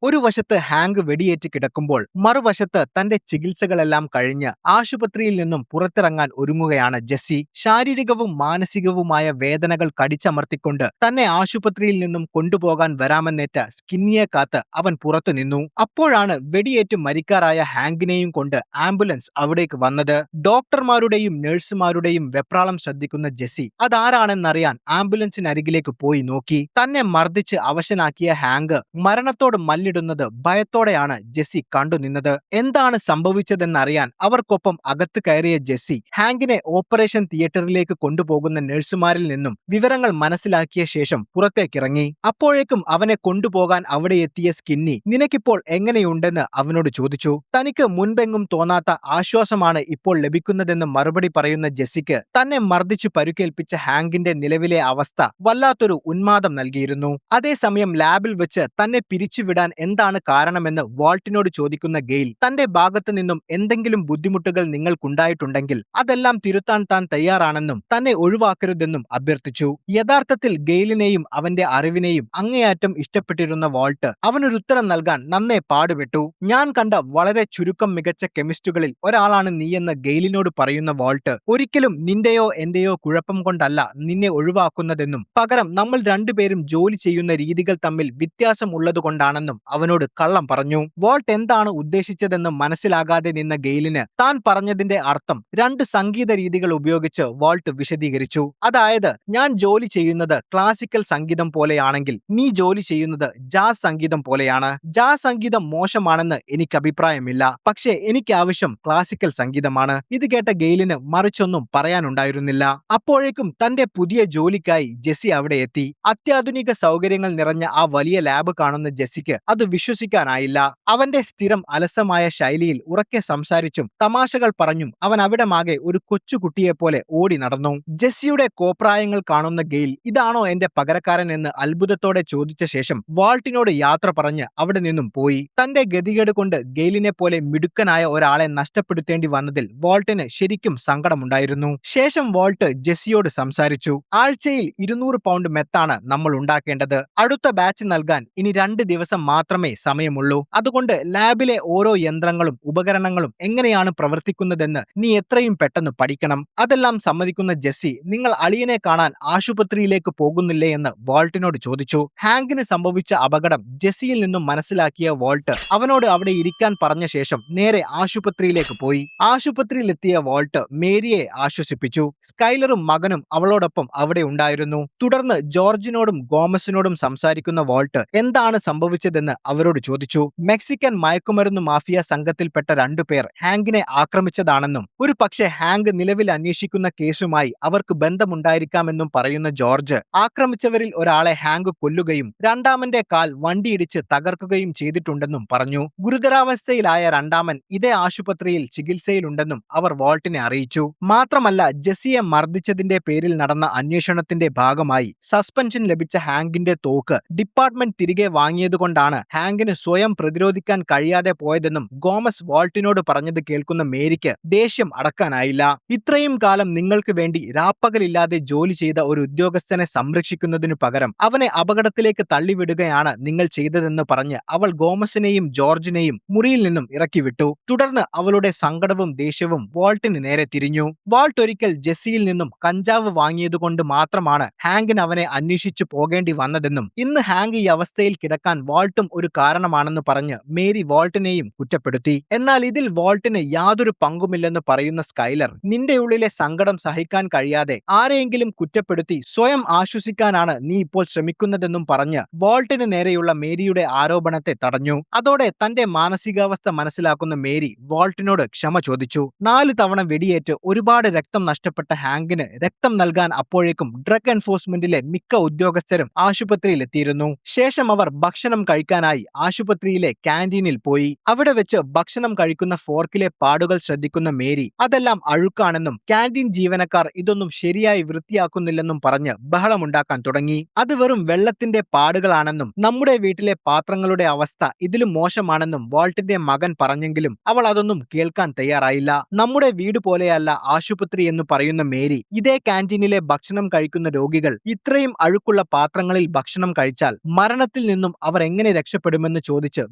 ഒരു വശത്ത് ഹാങ്ക് വെടിയേറ്റ് കിടക്കുമ്പോൾ മറുവശത്ത് തന്റെ ചികിത്സകളെല്ലാം കഴിഞ്ഞ് ആശുപത്രിയിൽ നിന്നും പുറത്തിറങ്ങാൻ ഒരുങ്ങുകയാണ് ജെസ്സി. ശാരീരികവും മാനസികവുമായ വേദനകൾ കടിച്ചമർത്തിക്കൊണ്ട് തന്നെ ആശുപത്രിയിൽ നിന്നും കൊണ്ടുപോകാൻ വരാമെന്നേറ്റ സ്കിന്നിയെ കാത്ത് അവൻ പുറത്തു നിന്നു. അപ്പോഴാണ് വെടിയേറ്റ് മരിക്കാറായ ഹാങ്കിനെയും കൊണ്ട് ആംബുലൻസ് അവിടേക്ക് വന്നത്. ഡോക്ടർമാരുടെയും നഴ്സുമാരുടെയും വെപ്രാളം ശ്രദ്ധിക്കുന്ന ജെസ്സി അതാരാണെന്നറിയാൻ ആംബുലൻസിനരികിലേക്ക് പോയി നോക്കി. തന്നെ മർദ്ദിച്ച് അവശനാക്കിയ ഹാങ്ക് മരണത്തോട് മല്ലിടുന്നത് ഭയത്തോടെയാണ് ജെസ്സി കണ്ടുനിന്നത്. എന്താണ് സംഭവിച്ചതെന്നറിയാൻ അവർക്കൊപ്പം അകത്ത് കയറിയ ജെസ്സി ഹാങ്കിനെ ഓപ്പറേഷൻ തിയേറ്ററിലേക്ക് കൊണ്ടുപോകുന്ന നഴ്സുമാരിൽ നിന്നും വിവരങ്ങൾ മനസ്സിലാക്കിയ ശേഷം പുറത്തേക്കിറങ്ങി. അപ്പോഴേക്കും അവനെ കൊണ്ടുപോകാൻ അവിടെ എത്തിയ സ്കിന്നി നിനക്കിപ്പോൾ എങ്ങനെയുണ്ടെന്ന് അവനോട് ചോദിച്ചു. തനിക്ക് മുൻപെങ്ങും തോന്നാത്ത ആശ്വാസമാണ് ഇപ്പോൾ ലഭിക്കുന്നതെന്ന് മറുപടി പറയുന്ന ജെസ്സിക്ക് തന്നെ മർദ്ദിച്ചു പരുക്കേൽപ്പിച്ച ഹാങ്കിന്റെ നിലവിലെ അവസ്ഥ വല്ലാത്തൊരു ഉന്മാദം നൽകിയിരുന്നു. അതേസമയം ലാബിൽ വെച്ച് തന്നെ പിരിച്ചുവിടാൻ എന്താണ് കാരണമെന്ന് വാൾട്ടിനോട് ചോദിക്കുന്ന ഗെയിൽ തന്റെ ഭാഗത്തു നിന്നും എന്തെങ്കിലും ബുദ്ധിമുട്ടുകൾ നിങ്ങൾക്കുണ്ടായിട്ടുണ്ടെങ്കിൽ അതെല്ലാം തിരുത്താൻ താൻ തയ്യാറാണെന്നും തന്നെ ഒഴിവാക്കരുതെന്നും അഭ്യർത്ഥിച്ചു. യഥാർത്ഥത്തിൽ ഗെയിലിനെയും അവന്റെ അറിവിനെയും അങ്ങേയറ്റം ഇഷ്ടപ്പെട്ടിരുന്ന വാൾട്ട് അവനൊരുത്തരം നൽകാൻ നന്നേ പാടുപെട്ടു. ഞാൻ കണ്ട വളരെ ചുരുക്കം മികച്ച കെമിസ്റ്റുകളിൽ ഒരാളാണ് നീയെന്ന് ഗെയിലിനോട് പറയുന്ന വാൾട്ട് ഒരിക്കലും നിന്റെയോ എന്റെയോ കുഴപ്പം കൊണ്ടല്ല നിന്നെ ഒഴിവാക്കുന്നതെന്നും പകരം നമ്മൾ രണ്ടുപേരും ജോലി ചെയ്യുന്ന രീതികൾ തമ്മിൽ വ്യത്യാസം ഉള്ളതുകൊണ്ടാണെന്നും അവനോട് കള്ളം പറഞ്ഞു. വാൾട്ട് എന്താണ് ഉദ്ദേശിച്ചതെന്ന് മനസ്സിലാകാതെ നിന്ന ഗെയിലിന് താൻ പറഞ്ഞതിന്റെ അർത്ഥം രണ്ട് സംഗീത രീതികൾ ഉപയോഗിച്ച് വാൾട്ട് വിശദീകരിച്ചു. അതായത് ഞാൻ ജോലി ചെയ്യുന്നത് ക്ലാസിക്കൽ സംഗീതം പോലെയാണെങ്കിൽ നീ ജോലി ചെയ്യുന്നത് ജാസ് സംഗീതം പോലെയാണ്. ജാസ് സംഗീതം മോശമാണെന്ന് എനിക്ക് അഭിപ്രായമില്ല, പക്ഷേ എനിക്ക് ആവശ്യം ക്ലാസിക്കൽ സംഗീതമാണ്. ഇത് കേട്ട ഗെയിലിന് മറിച്ചൊന്നും പറയാനുണ്ടായിരുന്നില്ല. അപ്പോഴേക്കും തന്റെ പുതിയ ജോലിക്കായി ജെസ്സി അവിടെ എത്തി. അത്യാധുനിക സൗകര്യങ്ങൾ നിറഞ്ഞ ആ വലിയ ലാബ് കാണുന്ന ജെസ്സിക്ക് അത് വിശ്വസിക്കാനായില്ല. അവന്റെ സ്ഥിരം അലസമായ ശൈലിയിൽ ഉറക്കെ സംസാരിച്ചും തമാശകൾ പറഞ്ഞും അവൻ അവിടമാകെ ഒരു കൊച്ചുകുട്ടിയെപ്പോലെ ഓടി നടന്നു. ജെസ്സിയുടെ കോപ്രായങ്ങൾ കാണുന്ന ഗെയിൽ ഇതാണോ എന്റെ പകരക്കാരൻ എന്ന് അത്ഭുതത്തോടെ ചോദിച്ച ശേഷം വാൾട്ടിനോട് യാത്ര പറഞ്ഞ് അവിടെ നിന്നും പോയി. തന്റെ ഗതികേട് കൊണ്ട് ഗെയിലിനെ പോലെ മിടുക്കനായ ഒരാളെ നഷ്ടപ്പെടുത്തേണ്ടി വന്നതിൽ വാൾട്ടിന് ശരിക്കും സങ്കടമുണ്ടായിരുന്നു. ശേഷം വാൾട്ട് ജെസ്സിയോട് സംസാരിച്ചു. ആഴ്ചയിൽ 200 പൗണ്ട് മെത്താണ് നമ്മൾ ഉണ്ടാക്കേണ്ടത്. അടുത്ത ബാച്ച് നൽകാൻ ഇനി 2 ദിവസം മാത്രമേ സമയമുള്ളൂ. അതുകൊണ്ട് ലാബിലെ ഓരോ യന്ത്രങ്ങളും ഉപകരണങ്ങളും എങ്ങനെയാണ് പ്രവർത്തിക്കുന്നതെന്ന് നീ എത്രയും പെട്ടെന്ന് പഠിക്കണം. അതെല്ലാം സമ്മതിക്കുന്ന ജെസ്സി നിങ്ങൾ അളിയനെ കാണാൻ ആശുപത്രിയിലേക്ക് പോകുന്നില്ലേ എന്ന് വാൾട്ടിനോട് ചോദിച്ചു. ഹാങ്കിന് സംഭവിച്ച അപകടം ജെസ്സിയിൽ നിന്നും മനസ്സിലാക്കിയ വാൾട്ട് അവനോട് അവിടെ ഇരിക്കാൻ പറഞ്ഞ ശേഷം നേരെ ആശുപത്രിയിലേക്ക് പോയി. ആശുപത്രിയിലെത്തിയ വാൾട്ട് മേരിയെ ആശ്വസിപ്പിച്ചു. സ്കൈലറും മകനും അവളോടൊപ്പം അവിടെ ഉണ്ടായിരുന്നു. തുടർന്ന് ജോർജിനോടും ഗോമസിനോടും സംസാരിക്കുന്ന വാൾട്ട് എന്താണ് സംഭവിച്ചതെന്ന് അവരോട് ചോദിച്ചു. മെക്സിക്കൻ മയക്കുമരുന്ന് മാഫിയ സംഘത്തിൽപ്പെട്ട 2 പേർ ഹാങ്കിനെ ആക്രമിച്ചതാണെന്നും ഒരു പക്ഷേ ഹാങ്ക് നിലവിൽ അന്വേഷിക്കുന്ന കേസുമായി അവർക്ക് ബന്ധമുണ്ടായിരിക്കാമെന്നും പറയുന്ന ജോർജ് ആക്രമിച്ചവരിൽ ഒരാളെ ഹാങ്ക് കൊല്ലുകയും രണ്ടാമന്റെ കാൽ വണ്ടിയിടിച്ച് തകർക്കുകയും ചെയ്തിട്ടുണ്ടെന്നും പറഞ്ഞു. ഗുരുതരാവസ്ഥയിലായ രണ്ടാമൻ ഇതേ ആശുപത്രിയിൽ ചികിത്സയിലുണ്ടെന്നും അവർ വാൾട്ടിനെ അറിയിച്ചു. മാത്രമല്ല ജെസ്സിയെ മർദ്ദിച്ചതിന്റെ പേരിൽ നടന്ന അന്വേഷണത്തിന്റെ ഭാഗമായി സസ്പെൻഷൻ ലഭിച്ച ഹാങ്കിന്റെ തോക്ക് ഡിപ്പാർട്ട്മെന്റ് തിരികെ വാങ്ങിയതുകൊണ്ടാണ് ഹാങ്കിന് സ്വയം പ്രതിരോധിക്കാൻ കഴിയാതെ പോയതെന്നും ഗോമസ് വാൾട്ടിനോട് പറഞ്ഞത് കേൾക്കുന്ന മേരിക്ക് ദേഷ്യം അടക്കാനായില്ല. ഇത്രയും കാലം നിങ്ങൾക്ക് വേണ്ടി രാപ്പകലില്ലാതെ ജോലി ചെയ്ത ഒരു ഉദ്യോഗസ്ഥനെ സംരക്ഷിക്കുന്നതിനു പകരം അവനെ അപകടത്തിലേക്ക് തള്ളിവിടുകയാണ് നിങ്ങൾ ചെയ്തതെന്ന് പറഞ്ഞ് അവൾ ഗോമസിനെയും ജോർജിനെയും മുറിയിൽ നിന്നും ഇറക്കിവിട്ടു. തുടർന്ന് അവളുടെ സങ്കടവും ദേഷ്യവും വാൾട്ടിന് നേരെ തിരിഞ്ഞു. വാൾട്ട് ഒരിക്കൽ ജെസ്സിയിൽ നിന്നും കഞ്ചാവ് വാങ്ങിയതുകൊണ്ട് മാത്രമാണ് ഹാങ്കിന് അവനെ അന്വേഷിച്ചു പോകേണ്ടി വന്നതെന്നും ഇന്ന് ഹാങ്ക് ഈ അവസ്ഥയിൽ കിടക്കാൻ വാൾട്ടും ഒരു കാരണമാണെന്ന് പറഞ്ഞ് മേരി വാൾട്ടിനെയും കുറ്റപ്പെടുത്തി. എന്നാൽ ഇതിൽ വാൾട്ടിന് യാതൊരു പങ്കുമില്ലെന്ന് പറയുന്ന സ്കൈലർ നിന്റെ ഉള്ളിലെ സങ്കടം സഹിക്കാൻ കഴിയാതെ ആരെയെങ്കിലും കുറ്റപ്പെടുത്തി സ്വയം ആശ്വസിക്കാനാണ് നീ ഇപ്പോൾ ശ്രമിക്കുന്നതെന്നും പറഞ്ഞ് വാൾട്ടിന് നേരെയുള്ള മേരിയുടെ ആരോപണത്തെ തടഞ്ഞു. അതോടെ തന്റെ മാനസികാവസ്ഥ മനസ്സിലാക്കുന്ന മേരി വാൾട്ടിനോട് ക്ഷമ ചോദിച്ചു. 4 തവണ വെടിയേറ്റ് ഒരുപാട് രക്തം നഷ്ടപ്പെട്ട ഹാങ്കിന് രക്തം നൽകാൻ അപ്പോഴേക്കും ഡ്രഗ് എൻഫോഴ്സ്മെന്റിലെ മിക്ക ഉദ്യോഗസ്ഥരും ആശുപത്രിയിലെത്തിയിരുന്നു. ശേഷം അവർ ഭക്ഷണം കഴിക്കാനായി ആശുപത്രിയിലെ ക്യാന്റീനിൽ പോയി. അവിടെ വെച്ച് ഭക്ഷണം കഴിക്കുന്ന ഫോർക്കിലെ പാടുകൾ ശ്രദ്ധിക്കുന്ന മേരി അതെല്ലാം അഴുക്കാണെന്നും ക്യാന്റീൻ ജീവനക്കാർ ഇതൊന്നും ശരിയായി വൃത്തിയാക്കുന്നില്ലെന്നും പറഞ്ഞ് ബഹളമുണ്ടാക്കാൻ തുടങ്ങി. അത് വെറും വെള്ളത്തിന്റെ പാടുകളാണെന്നും നമ്മുടെ വീട്ടിലെ പാത്രങ്ങളുടെ അവസ്ഥ ഇതിലും മോശമാണെന്നും വാൾട്ടിന്റെ മകൻ പറഞ്ഞെങ്കിലും അവൾ അതൊന്നും കേൾക്കാൻ തയ്യാറായില്ല. നമ്മുടെ വീട് പോലെയല്ല ആശുപത്രി എന്ന് പറയുന്ന മേരി ഇതേ ക്യാന്റീനിലെ ഭക്ഷണം കഴിക്കുന്ന രോഗികൾ ഇത്രയും അഴുക്കുള്ള പാത്രങ്ങളിൽ ഭക്ഷണം കഴിച്ചാൽ മരണത്തിൽ നിന്നും അവർ എങ്ങനെ രക്ഷപ്പെടും രക്ഷപ്പെടുമെന്ന് ചോദിച്ച്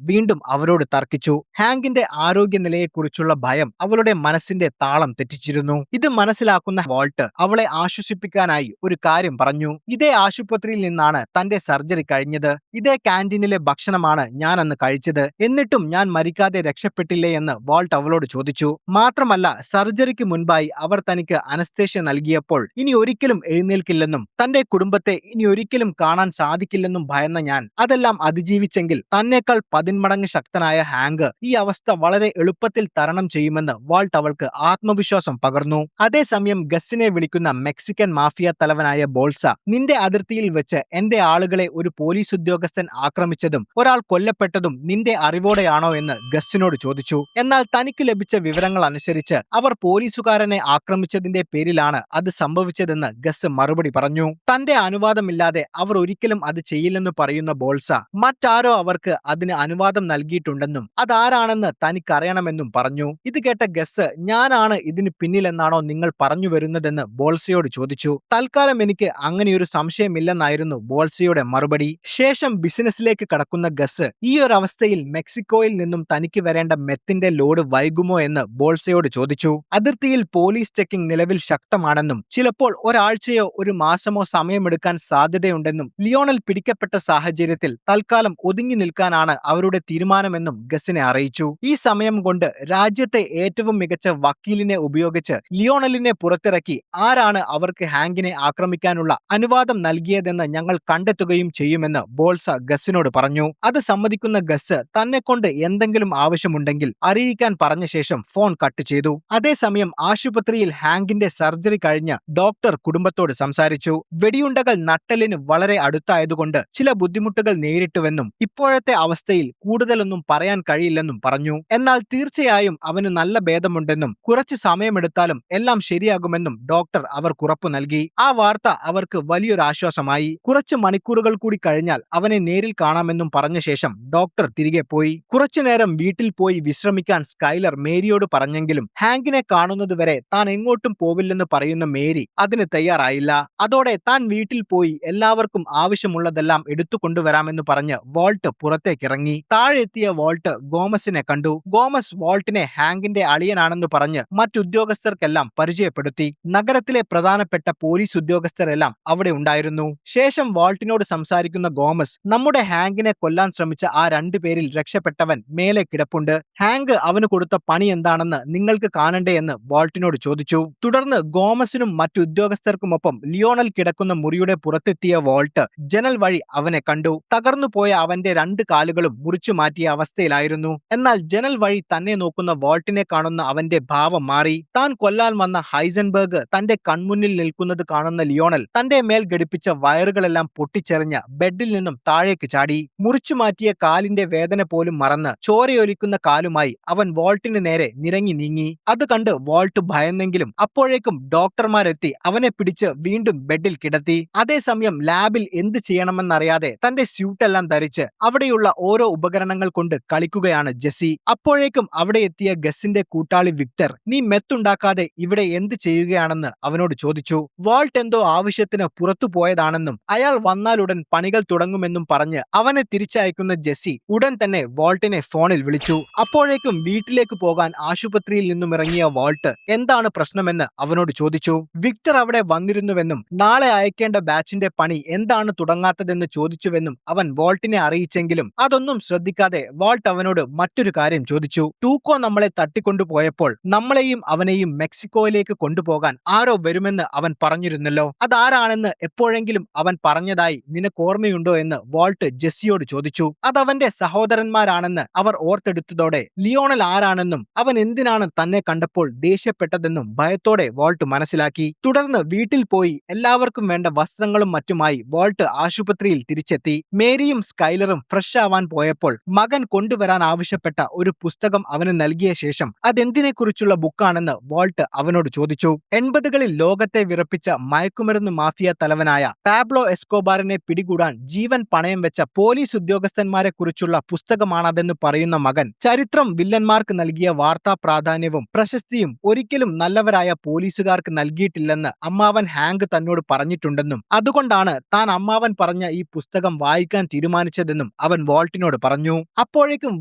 വീണ്ടും അവരോട് തർക്കിച്ചു. ഹാങ്കിന്റെ ആരോഗ്യനിലയെക്കുറിച്ചുള്ള ഭയം അവളുടെ മനസ്സിന്റെ താളം തെറ്റിച്ചിരുന്നു. ഇത് മനസ്സിലാക്കുന്ന വാൾട്ട് അവളെ ആശ്വസിപ്പിക്കാനായി ഒരു കാര്യം പറഞ്ഞു. ഇതേ ആശുപത്രിയിൽ നിന്നാണ് തന്റെ സർജറി കഴിഞ്ഞത്. ഇതേ കാന്റീനിലെ ഭക്ഷണമാണ് ഞാൻ അന്ന് കഴിച്ചത്. എന്നിട്ടും ഞാൻ മരിക്കാതെ രക്ഷപ്പെട്ടില്ലേ എന്ന് വാൾട്ട് അവളോട് ചോദിച്ചു. മാത്രമല്ല, സർജറിക്ക് മുൻപായി അവർ തനിക്ക് അനസ്തേഷ്യ നൽകിയപ്പോൾ ഇനി ഒരിക്കലും എഴുന്നേൽക്കില്ലെന്നും തന്റെ കുടുംബത്തെ ഇനി ഒരിക്കലും കാണാൻ സാധിക്കില്ലെന്നും ഭയന്ന ഞാൻ അതെല്ലാം അതിജീവിച്ചെങ്കിൽ തന്നേക്കാൾ 10 മടങ്ങ് ശക്തനായ ഹാങ്ക് ഈ അവസ്ഥ വളരെ എളുപ്പത്തിൽ തരണം ചെയ്യുമെന്ന് വാൾട്ട് അവൾക്ക് ആത്മവിശ്വാസം പകർന്നു. അതേസമയം ഗസ്സിനെ വിളിക്കുന്ന മെക്സിക്കൻ മാഫിയ തലവനായ ബോൾസ, നിന്റെ അതിർത്തിയിൽ വെച്ച് എന്റെ ആളുകളെ ഒരു പോലീസ് ഉദ്യോഗസ്ഥൻ ആക്രമിച്ചതും ഒരാൾ കൊല്ലപ്പെട്ടതും നിന്റെ അറിവോടെയാണോ എന്ന് ഗസ്സിനോട് ചോദിച്ചു. എന്നാൽ തനിക്ക് ലഭിച്ച വിവരങ്ങൾ അനുസരിച്ച് അവർ പോലീസുകാരനെ ആക്രമിച്ചതിന്റെ പേരിലാണ് അത് സംഭവിച്ചതെന്ന് ഗസ് മറുപടി പറഞ്ഞു. തന്റെ അനുവാദമില്ലാതെ അവർ ഒരിക്കലും അത് ചെയ്യില്ലെന്ന് പറയുന്ന ബോൾസ, മറ്റാരോ അവർക്ക് അതിന് അനുവാദം നൽകിയിട്ടുണ്ടെന്നും അതാരാണെന്ന് തനിക്കറിയണമെന്നും പറഞ്ഞു. ഇത് കേട്ട ഗസ്, ഞാനാണ് ഇതിന് പിന്നിലെന്നാണോ നിങ്ങൾ പറഞ്ഞു വരുന്നതെന്ന് ബോൾസയോട് ചോദിച്ചു. തൽക്കാലം എനിക്ക് അങ്ങനെയൊരു സംശയമില്ലെന്നായിരുന്നു ബോൾസയുടെ മറുപടി. ശേഷം ബിസിനസ്സിലേക്ക് കടക്കുന്ന ഗസ് ഈ ഒരു അവസ്ഥയിൽ മെക്സിക്കോയിൽ നിന്നും തനിക്ക് വരേണ്ട മെത്തിന്റെ ലോഡ് വൈകുമോ എന്ന് ബോൾസയോട് ചോദിച്ചു. അതിർത്തിയിൽ പോലീസ് ചെക്കിംഗ് നിലവിൽ ശക്തമാണെന്നും ചിലപ്പോൾ ഒരാഴ്ചയോ ഒരു മാസമോ സമയമെടുക്കാൻ സാധ്യതയുണ്ടെന്നും ലിയോണൽ പിടിക്കപ്പെട്ട സാഹചര്യത്തിൽ തൽക്കാലം ഒതുങ്ങി നിൽക്കാനാണ് അവരുടെ തീരുമാനമെന്നും ഗസിനെ അറിയിച്ചു. ഈ സമയം കൊണ്ട് രാജ്യത്തെ ഏറ്റവും മികച്ച വക്കീലിനെ ഉപയോഗിച്ച് ലിയോണലിനെ പുറത്തിറക്കി ആരാണ് അവർക്ക് ഹാങ്കിനെ ആക്രമിക്കാനുള്ള അനുവാദം നൽകിയതെന്ന് ഞങ്ങൾ കണ്ടെത്തുകയും ചെയ്യുമെന്ന് ബോൾസ ഗസിനോട് പറഞ്ഞു. അത് സമ്മതിക്കുന്ന ഗസ് തന്നെക്കൊണ്ട് എന്തെങ്കിലും ആവശ്യമുണ്ടെങ്കിൽ അറിയിക്കാൻ പറഞ്ഞ ശേഷം ഫോൺ കട്ട് ചെയ്തു. അതേസമയം ആശുപത്രിയിൽ ഹാങ്കിന്റെ സർജറി കഴിഞ്ഞ ഡോക്ടർ കുടുംബത്തോട് സംസാരിച്ചു. വെടിയുണ്ടകൾ നട്ടെല്ലിന് വളരെ അടുത്തായതുകൊണ്ട് ചില ബുദ്ധിമുട്ടുകൾ നേരിട്ടുവെന്നും ഇപ്പോഴത്തെ അവസ്ഥയിൽ കൂടുതലൊന്നും പറയാൻ കഴിയില്ലെന്നും പറഞ്ഞു. എന്നാൽ തീർച്ചയായും അവന് നല്ല ഭേദമുണ്ടെന്നും കുറച്ച് സമയമെടുത്താലും എല്ലാം ശരിയാകുമെന്നും ഡോക്ടർ അവർക്ക് ഉറപ്പു നൽകി. ആ വാർത്ത അവർക്ക് വലിയൊരു ആശ്വാസമായി. കുറച്ച് മണിക്കൂറുകൾ കൂടി കഴിഞ്ഞാൽ അവനെ നേരിൽ കാണാമെന്നും പറഞ്ഞ ശേഷം ഡോക്ടർ തിരികെ പോയി. കുറച്ചുനേരം വീട്ടിൽ പോയി വിശ്രമിക്കാൻ സ്കൈലർ മേരിയോട് പറഞ്ഞെങ്കിലും ഹാങ്കിനെ കാണുന്നതുവരെ താൻ എങ്ങോട്ടും പോവില്ലെന്ന് പറയുന്ന മേരി അതിന് തയ്യാറായില്ല. അതോടെ താൻ വീട്ടിൽ പോയി എല്ലാവർക്കും ആവശ്യമുള്ളതെല്ലാം എടുത്തുകൊണ്ടുവരാമെന്ന് പറഞ്ഞ് വാൾട്ട് പുറത്തേക്കിറങ്ങി. താഴെ എത്തിയ വാൾട്ട് ഗോമസിനെ കണ്ടു. ഗോമസ് വാൾട്ടിനെ ഹാങ്കിന്റെ അളിയനാണെന്ന് പറഞ്ഞ് മറ്റുദ്യോഗസ്ഥർക്കെല്ലാം പരിചയപ്പെടുത്തി. നഗരത്തിലെ പ്രധാനപ്പെട്ട പോലീസ് ഉദ്യോഗസ്ഥരെല്ലാം അവിടെ ഉണ്ടായിരുന്നു. ശേഷം വാൾട്ടിനോട് സംസാരിക്കുന്ന ഗോമസ്, നമ്മുടെ ഹാങ്കിനെ കൊല്ലാൻ ശ്രമിച്ച ആ 2 പേരിൽ രക്ഷപ്പെട്ടവൻ മേലെ കിടപ്പുണ്ട്. ഹാങ്ക് അവന് കൊടുത്ത പണി എന്താണെന്ന് നിങ്ങൾക്ക് കാണണ്ടേ എന്ന് വാൾട്ടിനോട് ചോദിച്ചു. തുടർന്ന് ഗോമസിനും മറ്റു ഉദ്യോഗസ്ഥർക്കുമൊപ്പം ലിയോണൽ കിടക്കുന്ന മുറിയുടെ പുറത്തെത്തിയ വാൾട്ട് ജനൽ വഴി അവനെ കണ്ടു. തകർന്നുപോയ അവന്റെ 2 കാലുകളും മുറിച്ചു മാറ്റിയ അവസ്ഥയിലായിരുന്നു. എന്നാൽ ജനൽ വഴി തന്നെ നോക്കുന്ന വാൾട്ടിനെ കാണുന്ന അവന്റെ ഭാവം മാറി. താൻ കൊല്ലാൻ വന്ന ഹൈസൻബർഗ് തന്റെ കൺമുന്നിൽ നിൽക്കുന്നത് കാണുന്ന ലിയോണൽ തന്റെ മേൽ ഘടിപ്പിച്ച വയറുകളെല്ലാം പൊട്ടിച്ചെറിഞ്ഞ് ബെഡിൽ നിന്നും താഴേക്ക് ചാടി. മുറിച്ചു മാറ്റിയ കാലിന്റെ വേദന പോലും മറന്ന് ചോരയൊലിക്കുന്ന കാലുമായി അവൻ വാൾട്ടിന് നേരെ നിരങ്ങി നീങ്ങി. അത് കണ്ട് വാൾട്ട് ഭയന്നെങ്കിലും അപ്പോഴേക്കും ഡോക്ടർമാരെത്തി അവനെ പിടിച്ച് വീണ്ടും ബെഡിൽ കിടത്തി. അതേസമയം ലാബിൽ എന്ത് ചെയ്യണമെന്നറിയാതെ തന്റെ സ്യൂട്ടെല്ലാം ധരിച്ച് അവിടെയുള്ള ഓരോ ഉപകരണങ്ങൾ കൊണ്ട് കളിക്കുകയാണ് ജെസ്സി. അപ്പോഴേക്കും അവിടെ എത്തിയ ഗസിന്റെ കൂട്ടാളി വിക്ടർ, നീ മെത്തുണ്ടാക്കാതെ ഇവിടെ എന്ത് ചെയ്യുകയാണെന്ന് അവനോട് ചോദിച്ചു. വാൾട്ട് എന്തോ ആവശ്യത്തിന് പുറത്തു പോയതാണെന്നും അയാൾ വന്നാലുടൻ പണികൾ തുടങ്ങുമെന്നും പറഞ്ഞ് അവനെ തിരിച്ചയക്കുന്ന ജെസ്സി ഉടൻ തന്നെ വാൾട്ടിനെ ഫോണിൽ വിളിച്ചു. അപ്പോഴേക്കും വീട്ടിലേക്ക് പോകാൻ ആശുപത്രിയിൽ നിന്നും ഇറങ്ങിയ വാൾട്ട് എന്താണ് പ്രശ്നമെന്ന് അവനോട് ചോദിച്ചു. വിക്ടർ അവിടെ വന്നിരുന്നുവെന്നും നാളെ അയക്കേണ്ട ബാച്ചിന്റെ പണി എന്താണ് തുടങ്ങാത്തതെന്ന് ചോദിച്ചുവെന്നും അവൻ വാൾട്ടിനെ അറിയിച്ചെങ്കിലും അതൊന്നും ശ്രദ്ധിക്കാതെ വാൾട്ട് അവനോട് മറ്റൊരു കാര്യം ചോദിച്ചു. ടൂക്കോ നമ്മളെ തട്ടിക്കൊണ്ടുപോയപ്പോൾ നമ്മളെയും അവനെയും മെക്സിക്കോയിലേക്ക് കൊണ്ടുപോകാൻ ആരോ വരുമെന്ന് അവൻ പറഞ്ഞിരുന്നല്ലോ. അതാരാണെന്ന് എപ്പോഴെങ്കിലും അവൻ പറഞ്ഞതായി നിനക്ക് ഓർമ്മയുണ്ടോ എന്ന് വാൾട്ട് ജെസ്സിയോട് ചോദിച്ചു. അതവന്റെ സഹോദരന്മാരാണെന്ന് അവർ ഓർത്തെടുത്തതോടെ ലിയോണൽ ആരാണെന്നും അവൻ എന്തിനാണ് തന്നെ കണ്ടപ്പോൾ ദേഷ്യപ്പെട്ടതെന്നും ഭയത്തോടെ വാൾട്ട് മനസ്സിലാക്കി. തുടർന്ന് വീട്ടിൽ പോയി എല്ലാവർക്കും വേണ്ട വസ്ത്രങ്ങളും മറ്റുമായി വാൾട്ട് ആശുപത്രിയിൽ തിരിച്ചെത്തി. മേരിയും സ്കൈലറും ഫ്രഷ് ആവാൻ പോയപ്പോൾ മകൻ കൊണ്ടുവരാൻ ആവശ്യപ്പെട്ട ഒരു പുസ്തകം അവന് നൽകിയ ശേഷം അതെന്തിനെക്കുറിച്ചുള്ള ബുക്കാണെന്ന് വാൾട്ട് അവനോട് ചോദിച്ചു. 80കളിൽ ലോകത്തെ വിറപ്പിച്ച മയക്കുമരുന്ന് മാഫിയ തലവനായ പാബ്ലോ എസ്കോബാറിനെ പിടികൂടാൻ ജീവൻ പണയം വെച്ച പോലീസ് ഉദ്യോഗസ്ഥന്മാരെ കുറിച്ചുള്ള പുസ്തകമാണതെന്ന് പറയുന്ന മകൻ ചരിത്രം വില്ലന്മാർക്ക് നൽകിയ വാർത്താ പ്രാധാന്യവും പ്രശസ്തിയും ഒരിക്കലും നല്ലവരായ പോലീസുകാർക്ക് നൽകിയിട്ടില്ലെന്ന് അമ്മാവൻ ഹാങ്ക് തന്നോട് പറഞ്ഞിട്ടുണ്ടെന്നും അതുകൊണ്ടാണ് താൻ അമ്മാവൻ പറഞ്ഞ ഈ പുസ്തകം വായിക്കാൻ തീരുമാനിച്ചതെന്നും അവൻ വാൾട്ടിനോട് പറഞ്ഞു. അപ്പോഴേക്കും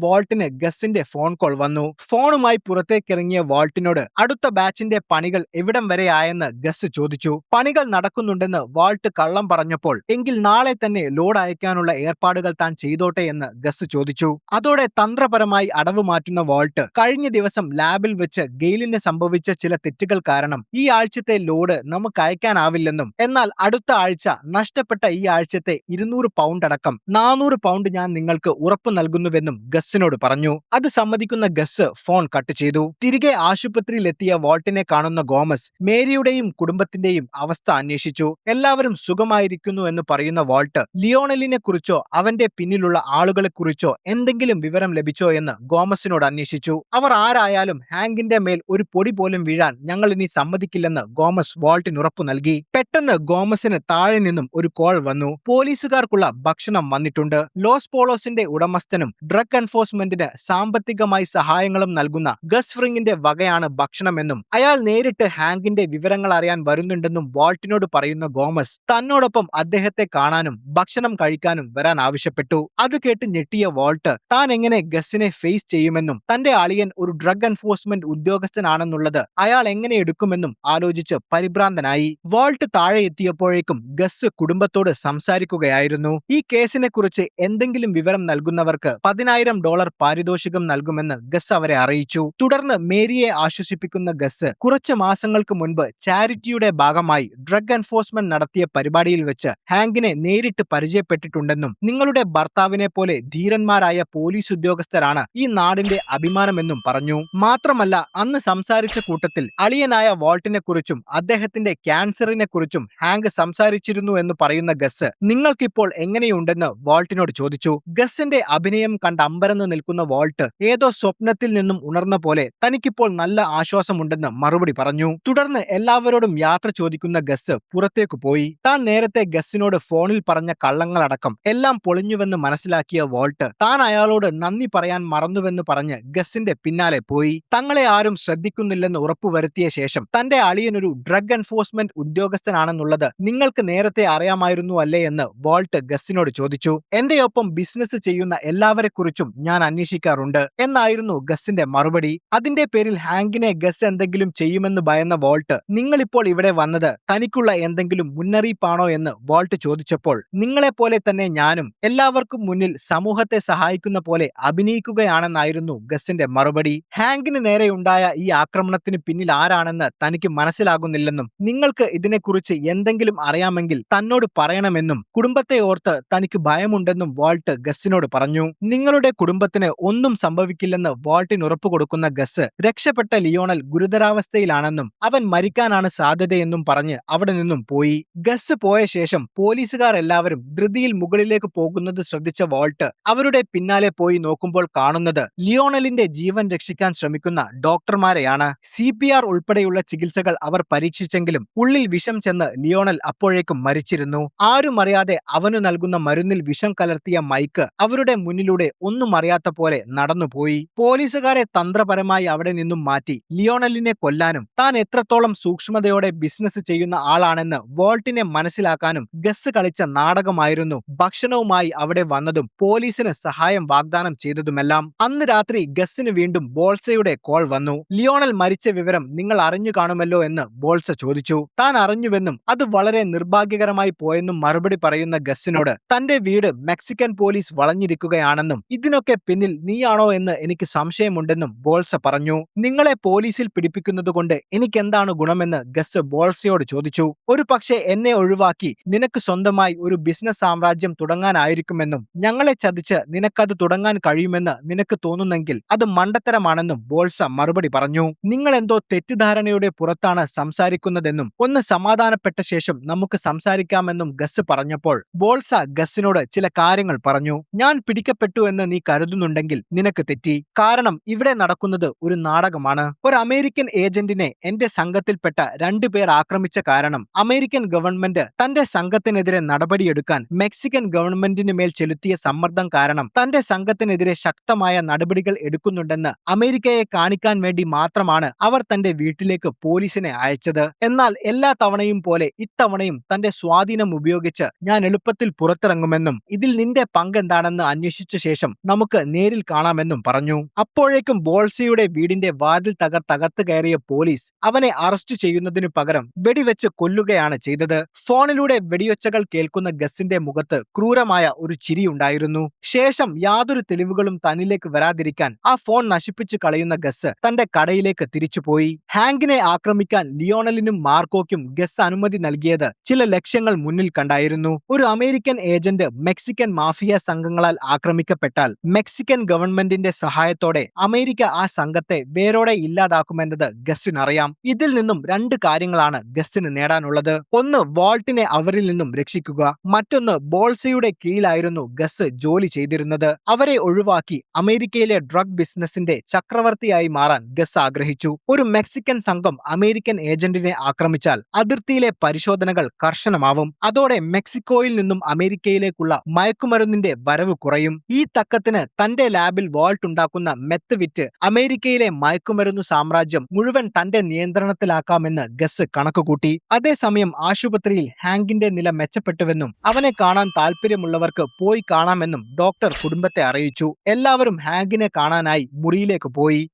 വാൾട്ടിന് ഗസിന്റെ ഫോൺ കോൾ വന്നു. ഫോണുമായി പുറത്തേക്കിറങ്ങിയ വാൾട്ടിനോട് അടുത്ത ബാച്ചിന്റെ പണികൾ എവിടം വരെ ആയെന്ന് ഗസ് ചോദിച്ചു. പണികൾ നടക്കുന്നുണ്ടെന്ന് വാൾട്ട് കള്ളം പറഞ്ഞപ്പോൾ എങ്കിൽ നാളെ തന്നെ ലോഡ് അയക്കാനുള്ള ഏർപ്പാടുകൾ താൻ ചെയ്തോട്ടെ എന്ന് ഗസ് ചോദിച്ചു. അതോടെ തന്ത്രപരമായി അടവ് മാറ്റുന്ന വാൾട്ട് കഴിഞ്ഞ ദിവസം ലാബിൽ വെച്ച് ഗെയിലിന് സംഭവിച്ച ചില തെറ്റുകൾ കാരണം ഈ ആഴ്ചത്തെ ലോഡ് നമുക്ക് അയക്കാനാവില്ലെന്നും എന്നാൽ അടുത്ത ആഴ്ച നഷ്ടപ്പെട്ട ഈ ആഴ്ചത്തെ 200 പൗണ്ട് അടക്കം 400 പൗണ്ട് ഞാൻ നിങ്ങൾക്ക് ഉറപ്പു നൽകുന്നുവെന്നും ഗസ്സിനോട് പറഞ്ഞു. അത് സമ്മതിക്കുന്ന ഗസ് ഫോൺ കട്ട് ചെയ്തു. തിരികെ ആശുപത്രിയിലെത്തിയ വാൾട്ടിനെ കാണുന്ന ഗോമസ് മേരിയുടെയും കുടുംബത്തിന്റെയും അവസ്ഥ അന്വേഷിച്ചു. എല്ലാവരും സുഖമായിരിക്കുന്നു എന്ന് പറയുന്ന വാൾട്ട് ലിയോണലിനെ കുറിച്ചോ അവന്റെ പിന്നിലുള്ള ആളുകളെ കുറിച്ചോ എന്തെങ്കിലും വിവരം ലഭിച്ചോ എന്ന് ഗോമസിനോട് അന്വേഷിച്ചു. അവർ ആരായാലും ഹാങ്കിന്റെ മേൽ ഒരു പൊടി പോലും വീഴാൻ ഞങ്ങൾ ഇനി സമ്മതിക്കില്ലെന്ന് ഗോമസ് വാൾട്ടിന് ഉറപ്പു നൽകി. പെട്ടെന്ന് ഗോമസിന് താഴെ നിന്നും ഒരു കോൾ വന്നു. പോലീസുകാർക്കുള്ള ഭക്ഷണം വന്നിട്ടുണ്ട്. ലോസ് പോളോസിന്റെ ഉടമസ്ഥനും ഡ്രഗ് എൻഫോഴ്സ്മെന്റിന് സാമ്പത്തികമായി സഹായങ്ങളും നൽകുന്ന ഗസ് ഫ്രിങ്ങിന്റെ വകയാണ് ഭക്ഷണമെന്നും അയാൾ നേരിട്ട് ഹാങ്കിന്റെ വിവരങ്ങൾ അറിയാൻ വരുന്നുണ്ടെന്നും വാൾട്ടിനോട് പറയുന്ന ഗോമസ് തന്നോടൊപ്പം അദ്ദേഹത്തെ കാണാനും ഭക്ഷണം കഴിക്കാനും വരാൻ ആവശ്യപ്പെട്ടു. അത് കേട്ട് ഞെട്ടിയ വാൾട്ട് താൻ എങ്ങനെ ഗസിനെ ഫേസ് ചെയ്യുമെന്നും തന്റെ അളിയൻ ഒരു ഡ്രഗ് എൻഫോഴ്സ്മെന്റ് ഉദ്യോഗസ്ഥനാണെന്നുള്ളത് അയാൾ എങ്ങനെ എടുക്കുമെന്നും ആലോചിച്ച് പരിഭ്രാന്തനായി. വാൾട്ട് താഴെ എത്തിയപ്പോഴേക്കും ഗസ് കുടുംബത്തോട് സംസാരിക്കുകയായിരുന്നു. ഈ കേസിനെ കുറിച്ച് എന്തെങ്കിലും വിവരം നൽകുന്നവർക്ക് $10,000 പാരിതോഷികം നൽകുമെന്ന് ഗസ് അവരെ അറിയിച്ചു. തുടർന്ന് മേരിയെ ആശ്വസിപ്പിക്കുന്ന ഗസ് കുറച്ച് മാസങ്ങൾക്ക് മുൻപ് ചാരിറ്റിയുടെ ഭാഗമായി ഡ്രഗ് എൻഫോഴ്സ്മെന്റ് നടത്തിയ പരിപാടിയിൽ വെച്ച് ഹാങ്കിനെ നേരിട്ട് പരിചയപ്പെട്ടിട്ടുണ്ടെന്നും നിങ്ങളുടെ ഭർത്താവിനെ പോലെ ധീരന്മാരായ പോലീസ് ഉദ്യോഗസ്ഥരാണ് ഈ നാടിന്റെ അഭിമാനമെന്നും പറഞ്ഞു. മാത്രമല്ല അന്ന് സംസാരിച്ച കൂട്ടത്തിൽ അളിയനായ വാൾട്ടിനെ കുറിച്ചും അദ്ദേഹത്തിന്റെ ക്യാൻസറിനെ കുറിച്ചും ഹാങ്ക് സംസാരിച്ചിരുന്നു എന്ന് പറയുന്ന ഗസ് നിങ്ങൾക്കിപ്പോൾ എങ്ങനെയുണ്ടെന്ന് വാൾട്ടിനോട് ചോദിച്ചു. ഗസിന്റെ അഭിനയം കണ്ട് അമ്പരന്ന് നിൽക്കുന്ന വാൾട്ട് ഏതോ സ്വപ്നത്തിൽ നിന്നും ഉണർന്ന പോലെ തനിക്കിപ്പോൾ നല്ല ആശ്വാസമുണ്ടെന്ന് മറുപടി പറഞ്ഞു. തുടർന്ന് എല്ലാവരോടും യാത്ര ചോദിക്കുന്ന ഗസ് പുറത്തേക്ക് പോയി. താൻ നേരത്തെ ഗസിനോട് ഫോണിൽ പറഞ്ഞ കള്ളങ്ങളടക്കം എല്ലാം പൊളിഞ്ഞുവെന്ന് മനസ്സിലാക്കിയ വാൾട്ട് താൻ അയാളോട് നന്ദി പറയാൻ മറന്നുവെന്ന് പറഞ്ഞ് ഗസിന്റെ പിന്നാലെ പോയി. തങ്ങളെ ആരും ശ്രദ്ധിക്കുന്നില്ലെന്ന് ഉറപ്പുവരുത്തിയ ശേഷം തന്റെ അളിയനൊരു ഡ്രഗ് എൻഫോഴ്സ്മെന്റ് ഉദ്യോഗസ്ഥനാണെന്നുള്ളത് നിങ്ങൾക്ക് നേരത്തെ അറിയാമായിരുന്നു അല്ലേ എന്ന് വാൾട്ട് ഗസിനോട് ചോദിച്ചു. എന്റെ ഒപ്പം ബിസിനസ് ചെയ്യുന്ന എല്ലാവരെ കുറിച്ചും ഞാൻ അന്വേഷിക്കാറുണ്ട് എന്നായിരുന്നു ഗസിന്റെ മറുപടി. അതിന്റെ പേരിൽ ഹാങ്കിനെ ഗസ് എന്തെങ്കിലും ചെയ്യുമെന്ന് ഭയന്ന വാൾട്ട് നിങ്ങളിപ്പോൾ ഇവിടെ വന്നത് തനിക്കുള്ള എന്തെങ്കിലും മുന്നറിയിപ്പാണോ എന്ന് വാൾട്ട് ചോദിച്ചപ്പോൾ നിങ്ങളെപ്പോലെ തന്നെ ഞാനും എല്ലാവർക്കും മുന്നിൽ സമൂഹത്തെ സഹായിക്കുന്ന പോലെ അഭിനയിക്കുകയാണെന്നായിരുന്നു ഗസിന്റെ മറുപടി. ഹാങ്കിന് നേരെയുണ്ടായ ഈ ആക്രമണത്തിന് പിന്നിൽ ആരാണെന്ന് തനിക്ക് മനസ്സിലാകുന്നില്ലെന്നും നിങ്ങൾക്ക് ഇതിനെക്കുറിച്ച് എന്തെങ്കിലും അറിയാമെങ്കിൽ തന്നോട് പറയണമെന്നും കുടുംബത്തെ ഓർത്ത് തനിക്ക് ഭയമുണ്ടെന്നും വാൾട്ട് ഗസിനോട് പറഞ്ഞു. നിങ്ങളുടെ കുടുംബത്തിന് ഒന്നും സംഭവിക്കില്ലെന്ന് വാൾട്ടിന് ഉറപ്പു കൊടുക്കുന്ന ഗസ് രക്ഷപ്പെട്ട ലിയോണൽ ഗുരുതരാവസ്ഥയിലാണെന്നും അവൻ മരിക്കാനാണ് സാധ്യതയെന്നും പറഞ്ഞ് അവിടെ നിന്നും പോയി. ഗസ് പോയ ശേഷം പോലീസുകാർ എല്ലാവരും ധൃതിയിൽ മുകളിലേക്ക് പോകുന്നത് ശ്രദ്ധിച്ച വാൾട്ട് അവരുടെ പിന്നാലെ പോയി നോക്കുമ്പോൾ കാണുന്നത് ലിയോണലിന്റെ ജീവൻ രക്ഷിക്കാൻ ശ്രമിക്കുന്ന ഡോക്ടർമാരെയാണ്. CPR ഉൾപ്പെടെയുള്ള ചികിത്സകൾ അവർ പരീക്ഷിച്ചെങ്കിലും ഉള്ളിൽ വിഷം ചെന്ന് ലിയോണൽ അപ്പോഴേക്കും മരിച്ചിരുന്നു. ആരും അറിയാതെ അവനു നൽകുന്ന മരുന്നിൽ വിഷം കലർത്തിയ മൈക്ക് അവരുടെ മുന്നിലൂടെ ഒന്നും അറിയാത്ത പോലെ നടന്നുപോയി. പോലീസുകാരെ തന്ത്രപരമായി അവിടെ നിന്നും മാറ്റി ലിയോണലിനെ കൊല്ലാനും താൻ എത്രത്തോളം സൂക്ഷ്മതയോടെ ബിസിനസ് ചെയ്യുന്ന ആളാണെന്ന് വാൾട്ടിനെ മനസ്സിലാക്കാനും ഗസ് കളിച്ച നാടകമായിരുന്നു ഭക്ഷണവുമായി അവിടെ വന്നതും പോലീസിന് സഹായം വാഗ്ദാനം ചെയ്തതുമെല്ലാം. അന്ന് രാത്രി ഗസ്സിന് വീണ്ടും ബോൾസയുടെ കോൾ വന്നു. ലിയോണൽ മരിച്ച വിവരം നിങ്ങൾ അറിഞ്ഞു കാണുമല്ലോ എന്ന് ബോൾസ ചോദിച്ചു. താൻ അറിഞ്ഞുവെന്നും അത് വളരെ നിർഭാഗ്യകരമായി പോയെന്നും മറുപടി പറയുന്ന ഗസ്സിനോട് തന്റെ വീട് മെക്സിക്കൻ പോലീസ് വളഞ്ഞിരിക്കുകയാണെന്നും ഇതിനൊക്കെ പിന്നിൽ നീയാണോ എന്ന് എനിക്ക് സംശയമുണ്ടെന്നും ബോൾസ പറഞ്ഞു. നിങ്ങളെ പോലീസിൽ പിടിപ്പിക്കുന്നതുകൊണ്ട് എനിക്കെന്താണ് ഗുണമെന്ന് ഗസ് ബോൾസയോട് ചോദിച്ചു. ഒരു പക്ഷേ എന്നെ ഒഴിവാക്കി നിനക്ക് സ്വന്തമായി ഒരു ബിസിനസ് സാമ്രാജ്യം തുടങ്ങാനായിരിക്കുമെന്നും ഞങ്ങളെ ചതിച്ച് നിനക്കത് തുടങ്ങാൻ കഴിയുമെന്ന് നിനക്ക് തോന്നുന്നെങ്കിൽ അത് മണ്ടത്തരമാണെന്നും ബോൾസ മറുപടി പറഞ്ഞു. നിങ്ങൾ എന്തോ തെറ്റിദ്ധാരണയുടെ പുറത്താണ് സംസാരിക്കുന്നതെന്നും ഒന്ന് സമാധാനപ്പെട്ട ശേഷം നമുക്ക് സംസാരിക്കാമെന്നും ഗസ് പറഞ്ഞപ്പോൾ ബോൾസ ഗസ്സിനോട് ചില കാര്യങ്ങൾ പറഞ്ഞു. ഞാൻ പിടിക്കപ്പെട്ടു എന്ന് നീ കരുതുന്നുണ്ടെങ്കിൽ നിനക്ക് തെറ്റി. കാരണം ഇവിടെ നടക്കുന്നത് ഒരു നാടകമാണ്. ഒരു അമേരിക്കൻ ഏജന്റിനെ എന്റെ സംഘത്തിൽപ്പെട്ട 2 പേർ ആക്രമിച്ച കാരണം അമേരിക്കൻ ഗവൺമെന്റ് തന്റെ സംഘത്തിനെതിരെ നടപടിയെടുക്കാൻ മെക്സിക്കൻ ഗവൺമെന്റിന് മേൽ ചെലുത്തിയ സമ്മർദ്ദം കാരണം തന്റെ സംഘത്തിനെതിരെ ശക്തമായ നടപടികൾ എടുക്കുന്നുണ്ടെന്ന് അമേരിക്കയെ കാണിക്കാൻ വേണ്ടി മാത്രമാണ് അവർ തന്റെ വീട്ടിലേക്ക് പോലീസിനെ അയച്ചത്. എന്നാൽ എല്ലാ തവണയും പോലെ ഇത്തവണയും തന്റെ സ്വാധീനം ഉപയോഗിച്ച് ഞാൻ എളുപ്പത്തിൽ പുറത്തിറങ്ങുമെന്നും ഇതിൽ നിന്റെ ഇതിലെ പങ്കെന്താണെന്ന് അന്വേഷിച്ച ശേഷം നമുക്ക് നേരിൽ കാണാമെന്നും പറഞ്ഞു. അപ്പോഴേക്കും ബോൾസയുടെ വീടിന്റെ വാതിൽ തകർത്തകത്ത് കയറിയ പോലീസ് അവനെ അറസ്റ്റ് ചെയ്യുന്നതിനു പകരം വെടിവെച്ച് കൊല്ലുകയാണ് ചെയ്തത്. ഫോണിലൂടെ വെടിയൊച്ചകൾ കേൾക്കുന്ന ഗസിന്റെ മുഖത്ത് ക്രൂരമായ ഒരു ചിരിയുണ്ടായിരുന്നു. ശേഷം യാതൊരു തെളിവുകളും തന്നിലേക്ക് വരാതിരിക്കാൻ ആ ഫോൺ നശിപ്പിച്ചു കളയുന്ന ഗസ് തന്റെ കടയിലേക്ക് തിരിച്ചുപോയി. ഹാങ്കിനെ ആക്രമിക്കാൻ ലിയോണലിനും മാർക്കോയ്ക്കും ഗസ് അനുമതി നൽകിയത് ചില ലക്ഷ്യങ്ങൾ മുന്നിൽ കണ്ടായിരുന്നു. ഒരു അമേരിക്കൻ ഏജന്റ് മെക്സിക്കൻ മാഫിയ സംഘങ്ങളാൽ ആക്രമിക്കപ്പെട്ടാൽ മെക്സിക്കൻ ഗവൺമെന്റിന്റെ സഹായത്തോടെ അമേരിക്ക ആ സംഘത്തെ വേരോടെ ഇല്ലാതാക്കുമെന്നത് ഗസ്സിനറിയാം. ഇതിൽ നിന്നും രണ്ട് കാര്യങ്ങളാണ് ഗസ്സിന് നേടാനുള്ളത്. ഒന്ന്, വാൾട്ടിനെ അവരിൽ നിന്നും രക്ഷിക്കുക. മറ്റൊന്ന്, ബോൾസയുടെ കീഴിലായിരുന്നു ഗസ് ജോലി ചെയ്തിരുന്നത്. അവരെ ഒഴിവാക്കി അമേരിക്കയിലെ ഡ്രഗ് ബിസിനസിന്റെ ചക്രവർത്തിയായി മാറാൻ ഗസ് ആഗ്രഹിച്ചു. ഒരു മെക്സിക്കൻ സംഘം അമേരിക്കൻ ഏജന്റിനെ ആക്രമിച്ചാൽ അതിർത്തിയിലെ പരിശോധനകൾ കർശനമാവും. അതോടെ മെക്സിക്കോയിൽ നിന്നും അമേരിക്കയിലേക്കുള്ള മയക്കുമരുന്നിന്റെ വരവ് കുറയും. ഈ തക്കത്തിന് തന്റെ ലാബിൽ വാൾട്ട് ഉണ്ടാക്കുന്ന മെത്ത് വിറ്റ് അമേരിക്കയിലെ മയക്കുമരുന്നു സാമ്രാജ്യം മുഴുവൻ തന്റെ നിയന്ത്രണത്തിലാക്കാമെന്ന് ഗസ് കണക്കുകൂട്ടി. അതേസമയം ആശുപത്രിയിൽ ഹാങ്കിന്റെ നില മെച്ചപ്പെട്ടുവെന്നും അവനെ കാണാൻ താല്പര്യമുള്ളവർക്ക് പോയി കാണാമെന്നും ഡോക്ടർ കുടുംബത്തെ അറിയിച്ചു. എല്ലാവരും ഹാങ്കിനെ കാണാനായി മുറിയിലേക്ക് പോയി.